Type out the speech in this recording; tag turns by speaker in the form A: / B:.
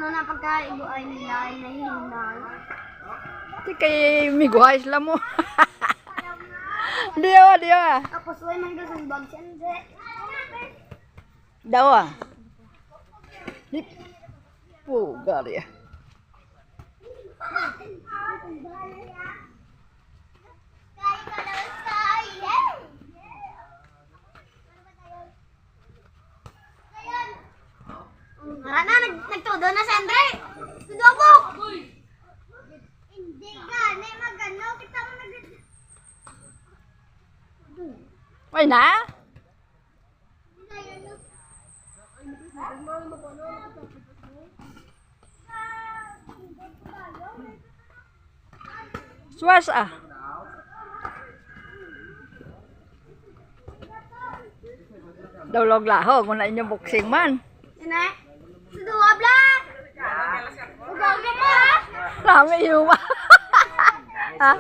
A: ano na pagkaigo ay nila ay nahihinay.
B: Di kay miguhay sila mo. Diyo, diyo.
A: Tapos way manggasunbag siya. Hindi.
B: Daw ah. Di pugar ya.
A: Marana, nagtudo na si Andre. Tudobok! Hindi ka, na magano. Kita mo nag...
B: Ay na? Swas ah. Daw log laho kung na inyo boxing man.
A: Sina? Tudua bla. Ugaw ka pa.
B: Rami yung ha?